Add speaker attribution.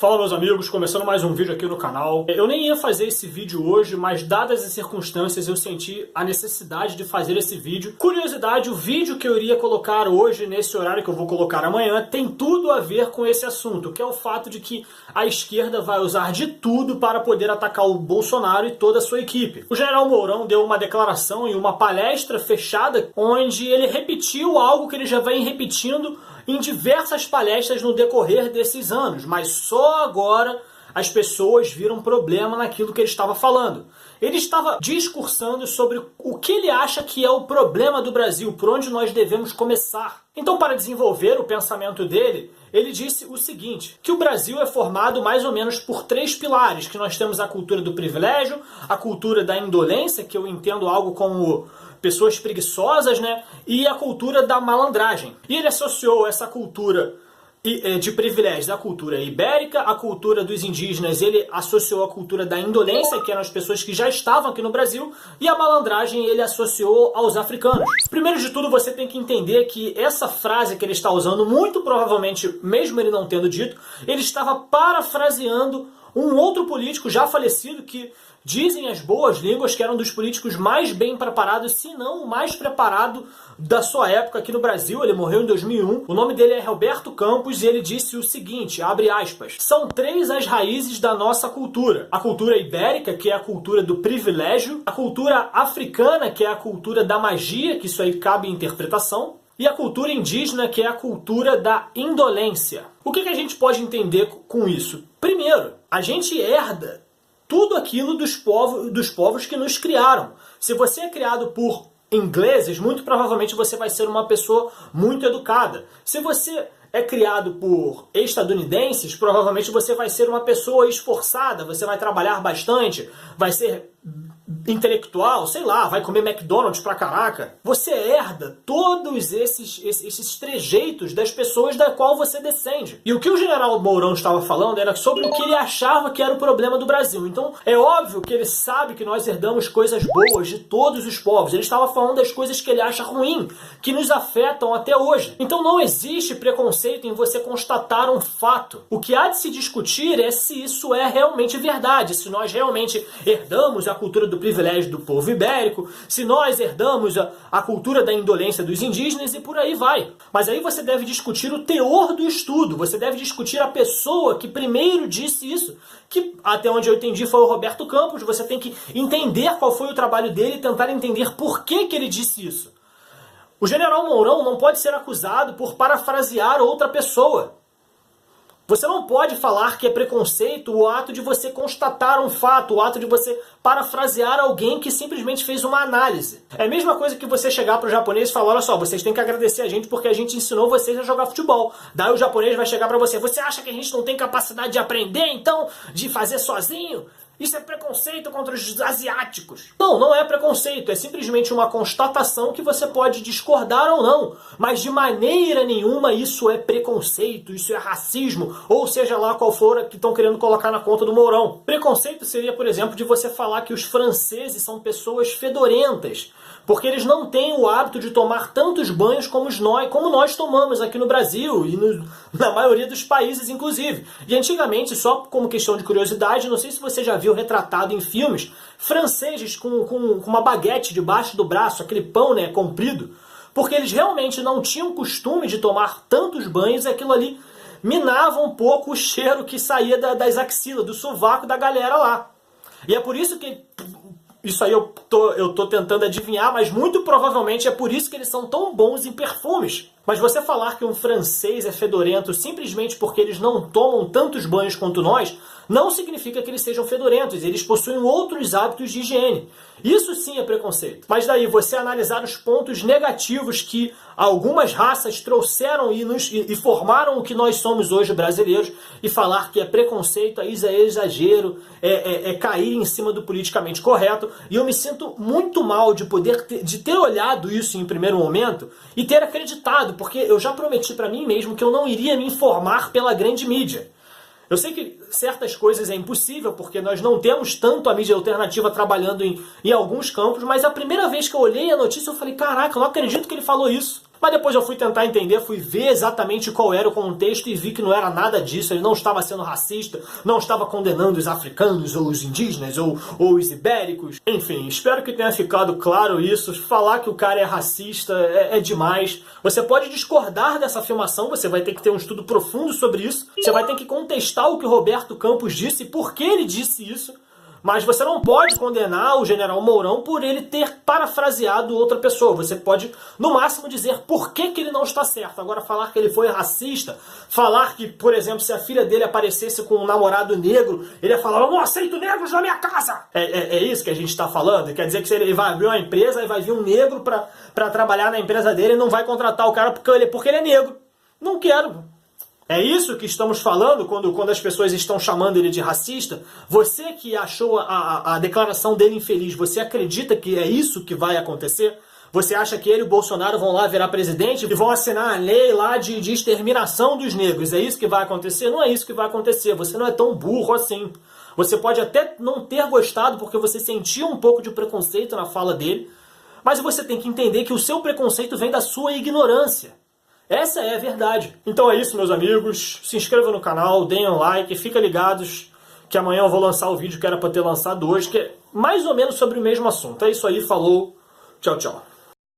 Speaker 1: Fala meus amigos, começando mais um vídeo aqui no canal. Eu nem ia fazer esse vídeo hoje, mas dadas as circunstâncias eu senti a necessidade de fazer esse vídeo. Curiosidade, o vídeo que eu iria colocar hoje, nesse horário que eu vou colocar amanhã, tem tudo a ver com esse assunto, que é o fato de que a esquerda vai usar de tudo para poder atacar o Bolsonaro e toda a sua equipe. O general Mourão deu uma declaração em uma palestra fechada, onde ele repetiu algo que ele já vem repetindo em diversas palestras no decorrer desses anos, mas só agora as pessoas viram problema naquilo que ele estava falando. Ele estava discursando sobre o que ele acha que é o problema do Brasil, por onde nós devemos começar. Então, para desenvolver o pensamento dele, ele disse o seguinte, que o Brasil é formado mais ou menos por 3 pilares, que nós temos a cultura do privilégio, a cultura da indolência, que eu entendo algo como pessoas preguiçosas, né? E a cultura da malandragem. E ele associou essa cultura de privilégios à cultura ibérica, a cultura dos indígenas, ele associou a cultura da indolência, que eram as pessoas que já estavam aqui no Brasil, e a malandragem ele associou aos africanos. Primeiro de tudo, você tem que entender que essa frase que ele está usando, muito provavelmente, mesmo ele não tendo dito, ele estava parafraseando um outro político já falecido que dizem as boas línguas que era um dos políticos mais bem preparados, se não o mais preparado da sua época aqui no Brasil. Ele morreu em 2001. O nome dele é Roberto Campos e ele disse o seguinte, abre aspas, são 3 as raízes da nossa cultura. A cultura ibérica, que é a cultura do privilégio, a cultura africana, que é a cultura da magia, que isso aí cabe em interpretação, e a cultura indígena, que é a cultura da indolência. O que a gente pode entender com isso? Primeiro, a gente herda tudo aquilo dos povos que nos criaram. Se você é criado por ingleses, muito provavelmente você vai ser uma pessoa muito educada. Se você é criado por estadunidenses, provavelmente você vai ser uma pessoa esforçada, você vai trabalhar bastante, vai ser intelectual, sei lá, vai comer McDonald's pra caraca. Você herda todos esses trejeitos das pessoas da qual você descende. E o que o general Mourão estava falando era sobre o que ele achava que era o problema do Brasil. Então, é óbvio que ele sabe que nós herdamos coisas boas de todos os povos. Ele estava falando das coisas que ele acha ruim, que nos afetam até hoje. Então, não existe preconceito em você constatar um fato. O que há de se discutir é se isso é realmente verdade, se nós realmente herdamos a cultura do privilégio do povo ibérico, se nós herdamos a cultura da indolência dos indígenas e por aí vai. Mas aí você deve discutir o teor do estudo, você deve discutir a pessoa que primeiro disse isso, que até onde eu entendi foi o Roberto Campos. Você tem que entender qual foi o trabalho dele e tentar entender por que ele disse isso. O general Mourão não pode ser acusado por parafrasear outra pessoa. Você não pode falar que é preconceito o ato de você constatar um fato, o ato de você parafrasear alguém que simplesmente fez uma análise. É a mesma coisa que você chegar para o japonês e falar, olha só, vocês têm que agradecer a gente porque a gente ensinou vocês a jogar futebol. Daí o japonês vai chegar para você, você acha que a gente não tem capacidade de aprender, então, de fazer sozinho? Isso é preconceito contra os asiáticos. Não, não é preconceito, é simplesmente uma constatação que você pode discordar ou não, mas de maneira nenhuma isso é preconceito, isso é racismo, ou seja lá qual for que estão querendo colocar na conta do Mourão. Preconceito seria, por exemplo, de você falar que os franceses são pessoas fedorentas, porque eles não têm o hábito de tomar tantos banhos como nós tomamos aqui no Brasil e na maioria dos países, inclusive. E antigamente, só como questão de curiosidade, não sei se você já viu retratado em filmes, franceses com uma baguete debaixo do braço, aquele pão, né, comprido, porque eles realmente não tinham costume de tomar tantos banhos e aquilo ali minava um pouco o cheiro que saía das axilas, do sovaco da galera lá. E é por isso que... Isso aí eu tô tentando adivinhar, mas muito provavelmente é por isso que eles são tão bons em perfumes. Mas você falar que um francês é fedorento simplesmente porque eles não tomam tantos banhos quanto nós, não significa que eles sejam fedorentos. Eles possuem outros hábitos de higiene. Isso sim é preconceito. Mas daí você analisar os pontos negativos que algumas raças trouxeram e formaram o que nós somos hoje brasileiros e falar que é preconceito, é exagero, é cair em cima do politicamente correto. E eu me sinto muito mal de ter olhado isso em primeiro momento e ter acreditado, porque eu já prometi para mim mesmo que eu não iria me informar pela grande mídia. Eu sei que certas coisas é impossível, porque nós não temos tanto a mídia alternativa trabalhando em alguns campos, mas a primeira vez que eu olhei a notícia eu falei, caraca, eu não acredito que ele falou isso. Mas depois eu fui tentar entender, fui ver exatamente qual era o contexto e vi que não era nada disso. Ele não estava sendo racista, não estava condenando os africanos ou os indígenas ou os ibéricos. Enfim, espero que tenha ficado claro isso. Falar que o cara é racista é demais. Você pode discordar dessa afirmação, você vai ter que ter um estudo profundo sobre isso. Você vai ter que contestar o que o Roberto Campos disse e por que ele disse isso. Mas você não pode condenar o general Mourão por ele ter parafraseado outra pessoa. Você pode, no máximo, dizer por que ele não está certo. Agora, falar que ele foi racista, falar que, por exemplo, se a filha dele aparecesse com um namorado negro, ele ia falar, eu não aceito negros na minha casa! É isso que a gente está falando? Quer dizer que se ele vai abrir uma empresa e vai vir um negro para trabalhar na empresa dele e não vai contratar o cara porque ele é negro. Não quero. É isso que estamos falando quando as pessoas estão chamando ele de racista? Você que achou a declaração dele infeliz, você acredita que é isso que vai acontecer? Você acha que ele e o Bolsonaro vão lá virar presidente e vão assinar a lei lá de exterminação dos negros? É isso que vai acontecer? Não é isso que vai acontecer. Você não é tão burro assim. Você pode até não ter gostado porque você sentiu um pouco de preconceito na fala dele, mas você tem que entender que o seu preconceito vem da sua ignorância. Essa é a verdade. Então é isso, meus amigos. Se inscrevam no canal, deem um like, fiquem ligados que amanhã eu vou lançar o vídeo que era para ter lançado hoje, que é mais ou menos sobre o mesmo assunto. É isso aí, falou, tchau, tchau.